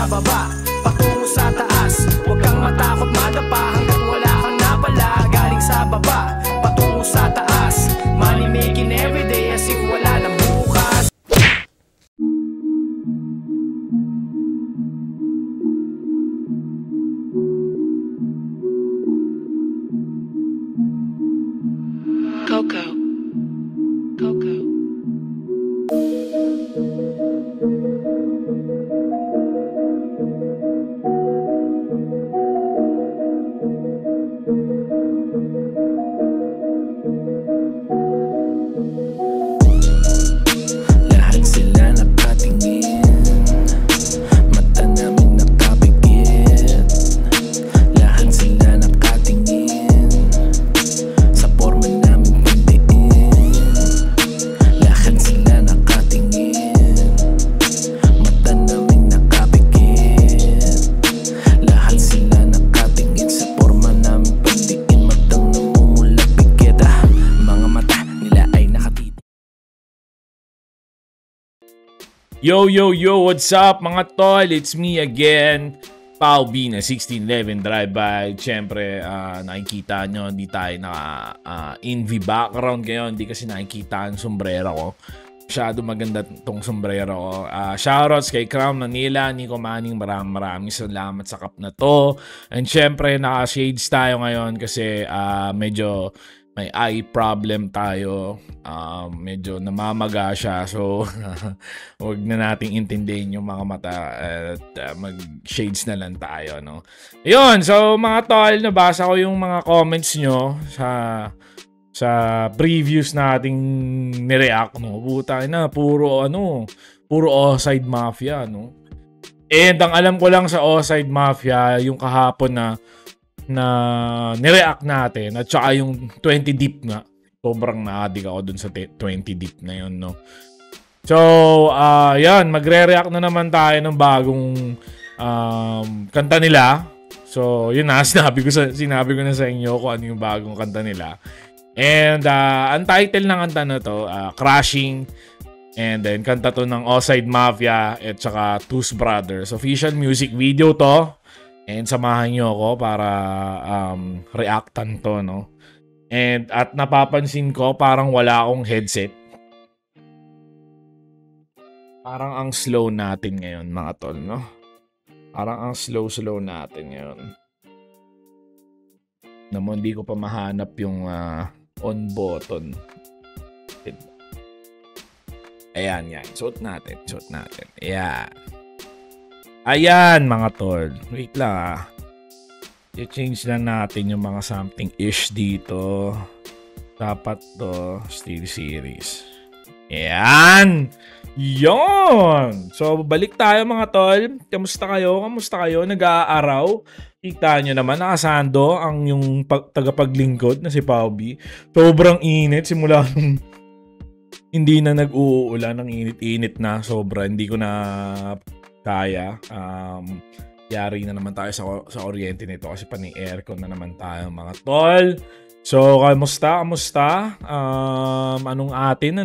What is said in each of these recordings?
sa baba, patungo sa taas. Huwag kang matakot madapa hanggat wala kang napala. Galing sa baba, patungo sa taas. Money making everyday as if wala nang bukas. Coco. Coco. Lahat sila nakatingin, mata namin nakapikit. Lahat sila nakatingin sa forma namin pandiin. Lahat sila nakatingin, mata namin nakapikit. Lahat sila nakatingin sa forma namin pandiin. Matang namumula pikit, mga mata nila ay nakatitig. Yo, what's up mga tol? It's me again, Pao B na 1611 Drive-By. Siyempre, nakikita nyo, hindi tayo naka-envy background ngayon. Hindi kasi nakikita ang sombrero ko. Masyado maganda tong sombrero ko. Shoutouts kay Crown Manila, Nico Manning, maraming salamat sa cup na to. And siyempre, naka-shades tayo ngayon kasi medyo may eye problem tayo. Medyo namamaga siya. So, huwag na nating intindihin yung mga mata at mag-shades na lang tayo, no? Ayun, so mga tol, nabasa ko yung mga comments nyo sa previews nating nireact, no? Buta na, puro Offside Mafia, no? And ang alam ko lang sa Offside Mafia, yung kahapon na nireact natin at saka yung 20 deep nga, sobrang na-addict ako dun sa 20 deep na yun, no? So, yan, magre-react na naman tayo ng bagong kanta nila. So, yun na, sinabi ko na sa inyo kung ano yung bagong kanta nila. And ang title ng kanta na to, Crashing. And then kanta to ng Offside Mafia at saka Tooth Brothers. Official music video to. And samahan nyo ako para reactan to, no? And at napapansin ko, parang wala akong headset. Parang ang slow natin ngayon, mga tol, no? Parang ang slow natin ngayon. Naman, hindi ko pa mahanap yung on button. Ayan, yan. Suot natin. Ayan. Ayan, mga tol. Wait lang, i-change lang natin yung mga something-ish dito. Dapat to, Steel Series. Ayan! Yon! So, balik tayo, mga tol. Kamusta kayo? Nag-aaraw? Kita nyo naman, nakasando ang yung tagapaglingkod na si Pao B. Sobrang init. Simula nung hindi na nag-uulan. Ang init-init na. Sobra. Hindi ko na kaya. Yari na naman tayo sa kuryente nito kasi pani-aircon na naman tayo, mga tol. So, kamusta? Anong atin?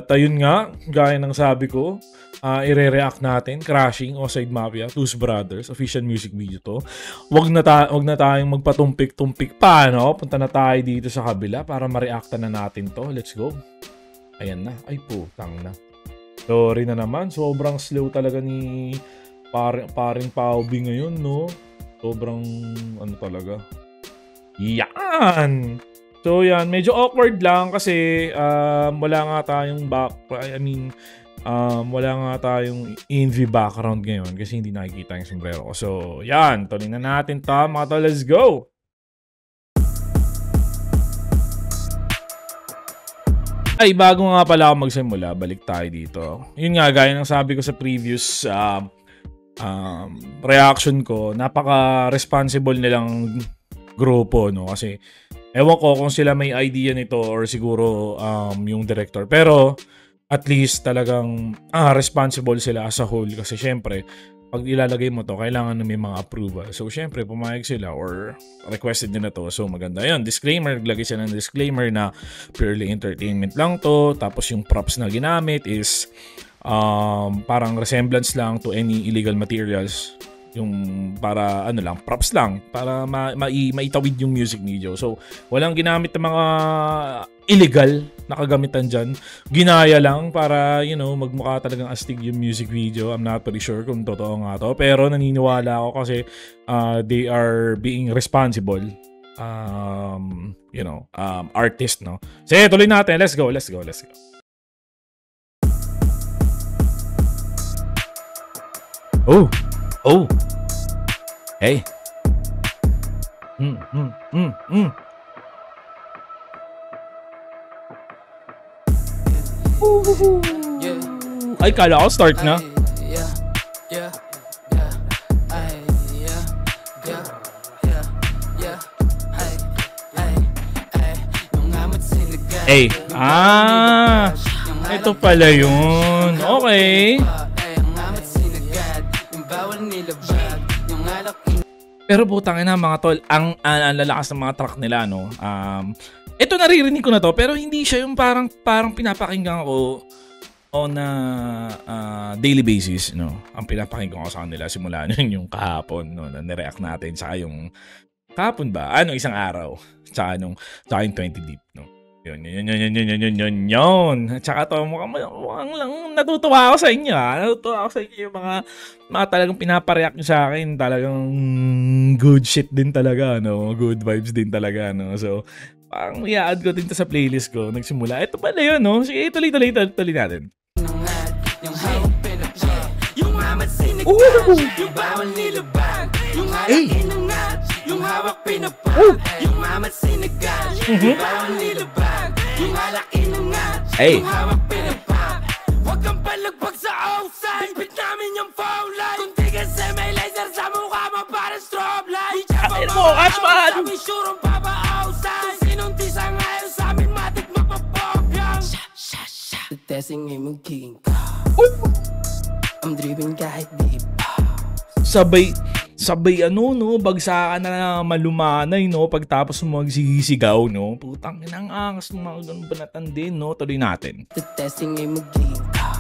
Ayun nga, gaya ng sabi ko, ire-react natin, Crashing, Offside Mafia, Tooth Brothers, official music video to. Wag na tayong magpatumpik-tumpik pa, no? Punta na tayo dito sa kabila para ma-reactan na natin to. Let's go. Ayan na. Ay, putang na. Sorry na naman, sobrang slow talaga ni paring Pao B ngayon, no? Sobrang talaga. Yan! So yan, medyo awkward lang kasi wala nga tayong wala nga tayong envy background ngayon kasi hindi nakikita yung sombrero ko. So yan, tuloy na natin ta, mga tol, let's go! Ay, bago nga pala ako magsimula, balik tayo dito. Yun nga, gaya ng sabi ko sa previous reaction ko, napaka-responsible nilang grupo, no? Kasi, ewan ko kung sila may idea nito or siguro yung director. Pero, at least talagang responsible sila as a whole. Kasi, syempre, pag ilalagay mo to, kailangan na may mga approval. So, syempre, pumayag sila or requested din na to. So, maganda yan. Disclaimer, naglagay sila ng disclaimer na purely entertainment lang to. Tapos, yung props na ginamit is parang resemblance lang to any illegal materials. Yung para ano lang, props lang para maitawid yung music video. So, walang ginamit ng mga illegal na kagamitan dyan. Ginaya lang para, you know, magmukha talagang astig yung music video. I'm not pretty sure kung totoo nga to. Pero naniniwala ako kasi they are being responsible. You know, artist, no? Sige, tuloy natin. Let's go. Oh. Hey. Ay, kala ko start na. Hey. Ito pala yun. Okay. Pero putang ina mga tol, ang lalakas ng mga track nila, no. Ito naririnig ko na to, pero hindi siya yung parang pinapakinggan ko on a daily basis, no. Ang pinapakinggan ko sa kanila simula nun yung kahapon, no, na nireact natin, saka yung kahapon ba? Isang araw. Saka yung 20 deep, no. Yun. Tsaka to, mukhang lang natutuwa ako sa inyo, ha. Natutuwa ako sa inyo yung mga talagang pinapareact nyo sa akin. Talagang good shit din talaga, no. Good vibes din talaga, no. So, parang i-add ko din to sa playlist ko. Nagsimula. Ito pala yun, no. Sige, tuloy natin. Yung bawal nilabag, yung alak inangat, yung hawak pinapa, yung mamat sinagal, yung bawal nilabag, yung alak inangat, yung hawak pinapa. Huwag kang palagpag sa outside, bit namin yung phone line. Kung di kasi may laser sa mukha mo parang strobe light. Akin mo, Ashman! Sabi surong papa outside. Kung sinong tisa ngayon sa amin matik mapapogyang. The testing ay magiging ka. I'm driven kahit di pa. Sabay no, bagsakan na malumanay, no, pagtapos mo magsisigaw, no. Putang ina, ang angas ng mga ganun banatan din, no. Tuloy natin. The testing ay magiging ka.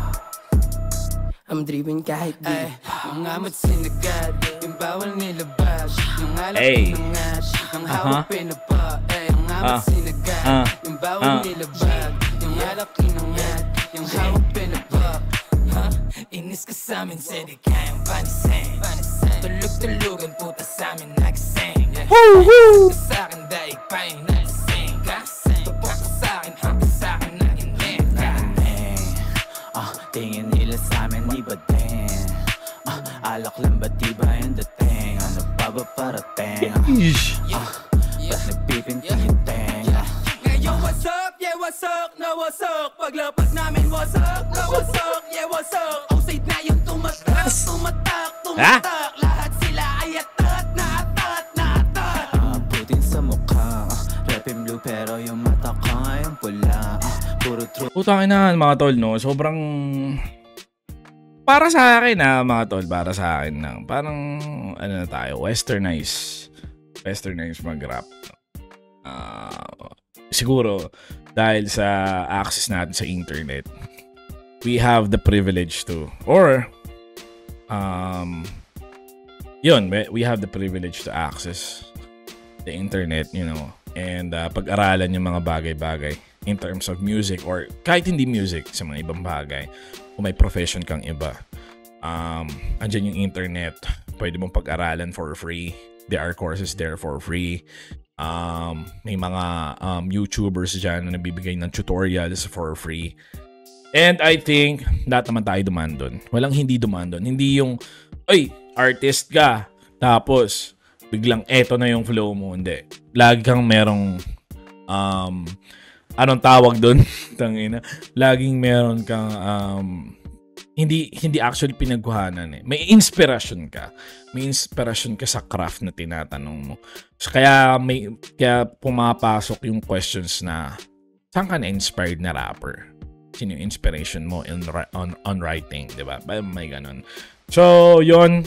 I'm driven kahit di pa. Mga matsinagad, yung bawal nilabas, yung alak pinangat, yung hawak pinapa. Mga matsinagad, yung bawal nilabas, yung alak pinangat, yung hawak pinapa. Inis ka sa'min, sa di kayang panisin. Tulog-tulugan, puta sa'min nagising. Inis ka sa'kin, daig pa yung nalasing ka. Tupok ka sa'kin, hanggang sa'kin naging lenta. Tingin nila sa'min, di ba din? Alak lang ba di ba yung dating? Ano pa ba parating? Ba't nagpipinti yung tenga? Ngayon wasak, yeah wasak, na wasak. Paglapat namin wasak, na wasak, yeah wasak. Outside na yung tumatak. Lahat sila ay atat. Putin sa mukha, repim blue pero yung mata ko ngayon pula. Puro true. Putang ina mga tol, no. Sobrang para sa akin, mga tol, para sa akin lang. Parang ano na tayo, westernized mag-rap. Siguro dahil sa access natin sa internet, we have the privilege to, or we have the privilege to access the internet, you know, and pag-aralan yung mga bagay-bagay in terms of music or kahit hindi music, sa mga ibang bagay. Kung may profession kang iba, andyan yung internet, pwede mong pag-aralan for free. There are courses there for free. May mga YouTubers dyan na nagbibigay ng tutorials for free. And I think lahat naman tayo dumaan doon. Walang hindi dumaan doon. Hindi yung, ay, artist ka, tapos biglang eto na yung flow mo. Hindi. Lagi kang merong, anong tawag doon? Tangina. Laging meron kang, hindi actually pinagkuhanan eh. May inspiration ka. May inspiration ka sa craft na tinatanong mo. So, kaya pumapasok yung questions na saan ka na-inspired na rapper? Sino yung inspiration mo on writing, di ba? May ganun. So, yun.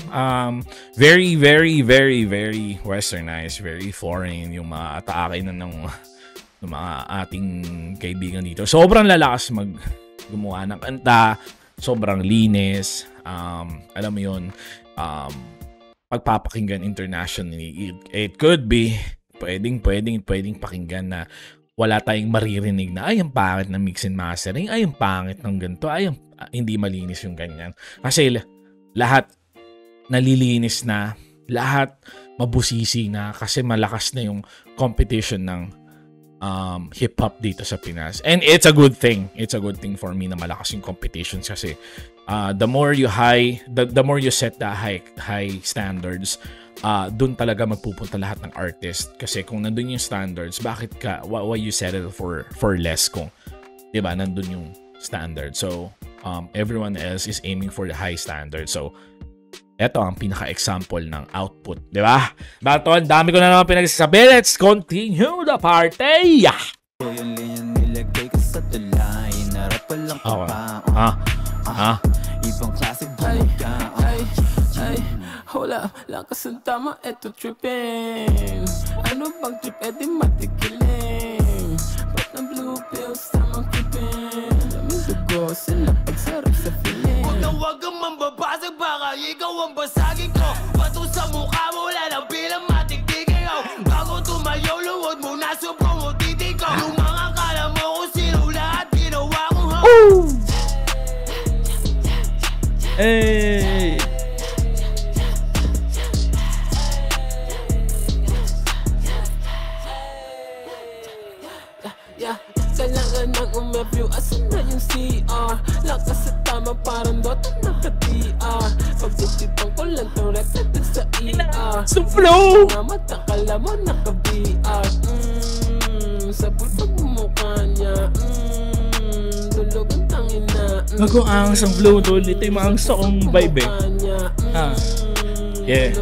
Very, very, very, very westernized, very foreign yung mga atake na ng mga ating kaibigan dito. Sobrang lalakas gumawa ng kanta. sobrang linis, alam mo yun, pagpapakinggan internationally. It could be, pwedeng pakinggan na wala tayong maririnig na, ay, ang pangit ng mix and mastering, ay, ang pangit ng ganito, ay, hindi malinis yung ganyan. Kasi lahat nalilinis na, lahat mabusisi na, kasi malakas na yung competition ng hip-hop dito sa Pinas. And it's a good thing. It's a good thing for me na malakas yung competitions kasi the more you set the high standards, dun talaga magpupunta lahat ng artist. Kasi kung nandun yung standards, bakit why you settle for less kung, di ba, nandun yung standard. So, everyone else is aiming for the high standard. So, eto ang pinaka-example ng output, di ba? Baton, dami ko na naman pinagsasabi. Let's continue the party! Ibang klase ay, wala, lakas ang tama, eto tripping. Ano bang trip, edi matikilin. Ba't ng blue pills, tamang creeping. Daming dugo, sila pagsarap sa feeling. Huwag kang mambabasag, baka ikaw ang basagin ko. Bato sa mukha mo, wala nang bilang matiktigin ko. Bago tumayo, luwag mo na sobrang utitin ko. Yung mga kala mo kung sino lahat, ginawa kong Hey! Kailangan nang umeview, asan na yung CR? Lakas sa tama, parang dota naka-TR. Pagtitipang ko lang itong record sa ER. Sa flow! Mga mata, kala mo naka-VR. Sa pulpag mukha niya. Tulog ang tangin na. Bago ang sa flow, tol. Ito yung mga gusto kong vibe, Yeah.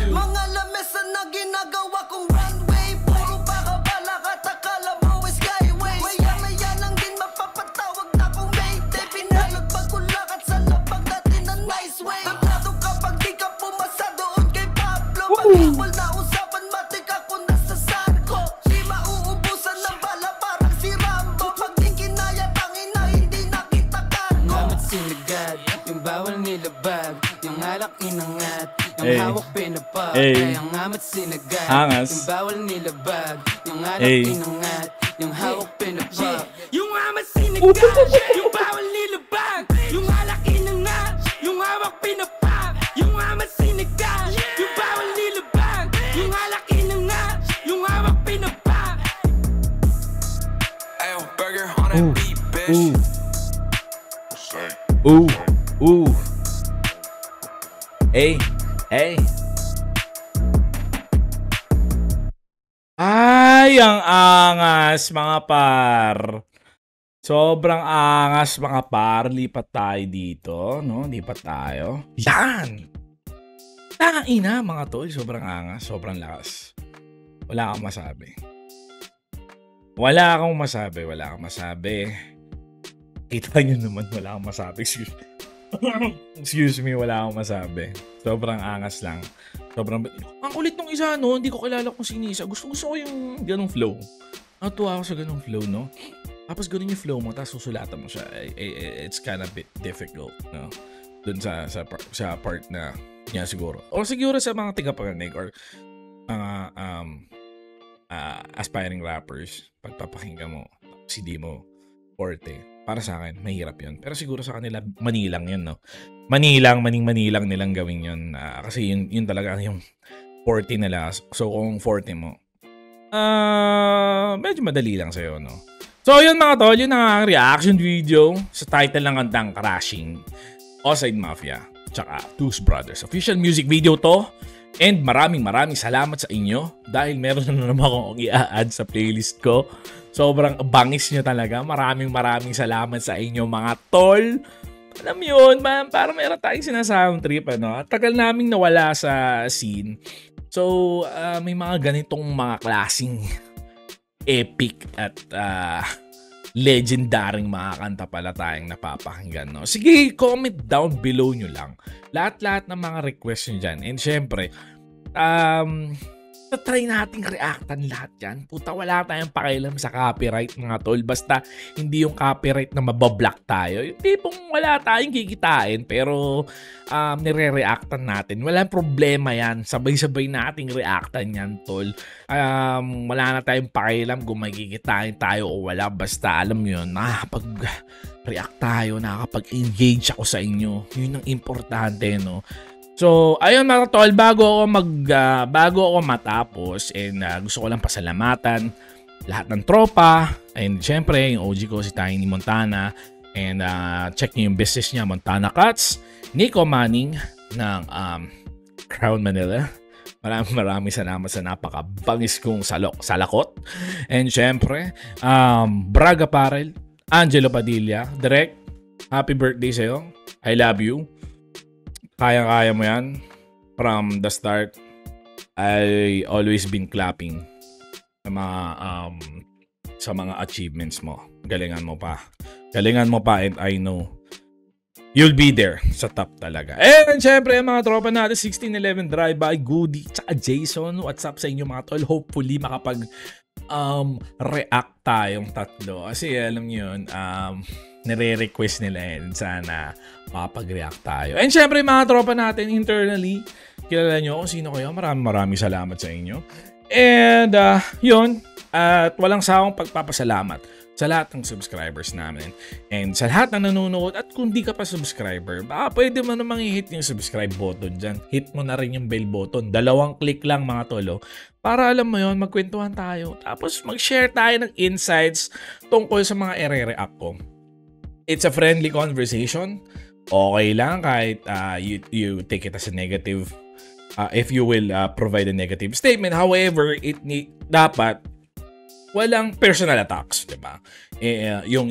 Mga lamesa na ginagawa kong runway. Puro baka balakat, akala mo is skyway. Maya-maya lang din mapapatawag na kong mayday. Pinalog pagkulakat sa labag natin na nice way. Tantado kapag di ka pumasa doon kay Pablo. Pag-equal na usapan, matik ako nasa sarko. Di mauubusan ng bala parang si Rambo. Pag di kinaya, tangina, hindi nakita karko. Ngamat sinagad, yung bawal nilabag. Yung alak inangat, yung hawak pinapag. Kaya ngamat sinagad, yung bawal nilabag. Yung alak inangat, yung hawak pinapag. Yung ngamat sinagad, yung bawal nilabag. Yung alak inangat, yung hawak pinapag. Yung ngamat sinagad, yung bawal nilabag. Yung alak inangat, yung hawak pinapag. Ayo, burger on that beat, bitch. Hey. Ay, ang angas, mga par. Sobrang angas, mga par. Lipat tayo dito, no? Lipat tayo. Yan! Ina, mga tol. Sobrang angas, sobrang lakas. Wala akong masabi. Kita nyo naman, wala akong masabi. Excuse me, wala akong masabi. Sobrang angas lang. Ang kulit nung isa, no? Hindi ko kilala kung sino isa. Gusto ko yung ganong flow. Natuwa ako sa ganong flow, no? Tapos ganun yung flow mo, tapos susulatan mo siya. It's kind of bit difficult, no? Dun sa part na niya siguro. O siguro sa mga tigapanganig or mga aspiring rappers, pagpapakinggan mo, CD mo, forte. Para sa akin, mahirap yun. Pero siguro sa kanila, manilang yun, no? Manilang nilang gawin yun. Kasi yun talaga yung forte nila. So, kung forte mo, medyo madali lang sa'yo, no? So, yun mga tol, yun ang reaction video sa title ng kantang Crashing, Outside Mafia, tsaka Two's Brothers. Official music video to. And maraming salamat sa inyo dahil meron na naman akong i-add sa playlist ko. Sobrang bangis nyo talaga. Maraming salamat sa inyo mga tol. Alam yun, parang meron tayong sinasound trip, ano? At tagal naming nawala sa scene. So, may mga ganitong mga klaseng epic at legendaring mga kanta pala tayong napapakinggan, no? Sige, comment down below nyo lang. Lahat ng mga request nyo dyan. And syempre, try nating reactan lahat yan. Puta, wala tayong pakialam sa copyright mga tol. Basta hindi yung copyright na mabablock tayo. Yung tipong wala tayong kikitain pero nire-reactan natin. Walang problema yan. Sabay-sabay nating reactan yan tol. Wala na tayong pakialam kung may kikitain tayo o wala. Basta alam mo yun, nakakapag-react tayo, nakakapag-engage ako sa inyo. Yun ang importante, no? So, ayun mga tol, bago ako matapos and gusto ko lang pasalamatan lahat ng tropa and syempre yung OG ko si Tiny Montana and check niyo yung business niya, Montana Cuts, Nico Manning ng Crown Manila. Maraming salamat sa napakabangis kong salakot. And syempre, Bragg Apparel, Angelo Padilla, Direk, happy birthday sa'yo. I love you. Kaya mo yan. From the start, I always been clapping sa mga achievements mo. Galingan mo pa and I know you'll be there sa top talaga. And syempre, mga tropa natin, 1611 Drive-By, Goody, tsaka Jason. What's up sa inyo mga tol? Hopefully makapag react tayong tatlo. Kasi alam niyo yun, nire-request nila yun. Sana makapag-react tayo. And syempre mga tropa natin internally, kilala nyo kung sino kayo. Maraming salamat sa inyo. And yun, at walang sawang pagpapasalamat sa lahat ng subscribers namin. And sa lahat na nanonood, at kung di ka pa subscriber, baka pwede mo namang i-hit yung subscribe button dyan. Hit mo na rin yung bell button. 2 click lang mga tolo. Para alam mo yun, magkwentuhan tayo. Tapos mag-share tayo ng insights tungkol sa mga ire-react ko. It's a friendly conversation. Okay lang kahit you take it as a negative. If you will provide a negative statement. However, dapat walang personal attacks, 'di ba? Yung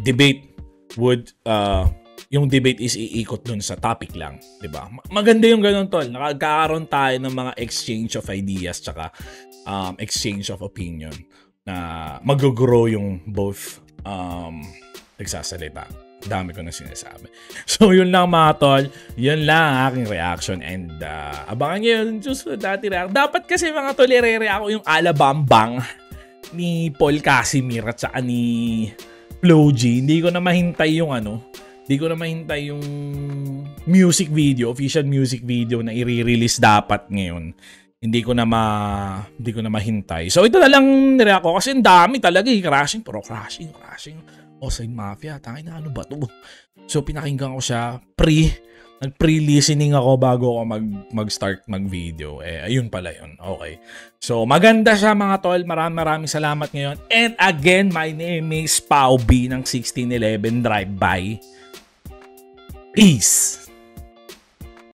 debate yung debate is iikot dun sa topic lang, 'di ba? Maganda yung ganun tol. Nakakaroon tayo ng mga exchange of ideas tsaka exchange of opinion na mag-grow yung both nagsasalita. Dami ko na sinasabi. So, yun lang mga tol. Yun lang ang aking reaction. And abangan nyo yun. Susunod dati react. Dapat kasi mga tol, i-react ko yung Alabambang ni Paul Casimir at saka ni Flo G. Hindi ko na mahintay yung Hindi ko na mahintay yung music video, official music video na i-release dapat ngayon. Hindi ko na mahintay. So, ito na lang nireact ko kasi ang dami talaga crashing. Crashing. Oside Mafia, tangin na ano ba to? So pinakinggan ko siya nag-pre-listening ako bago ako mag-start mag-video. Ayun pala yun. Okay. So maganda siya mga tol. Maraming salamat ngayon. And again, my name is Pao B ng 1611 Drive-By. Peace!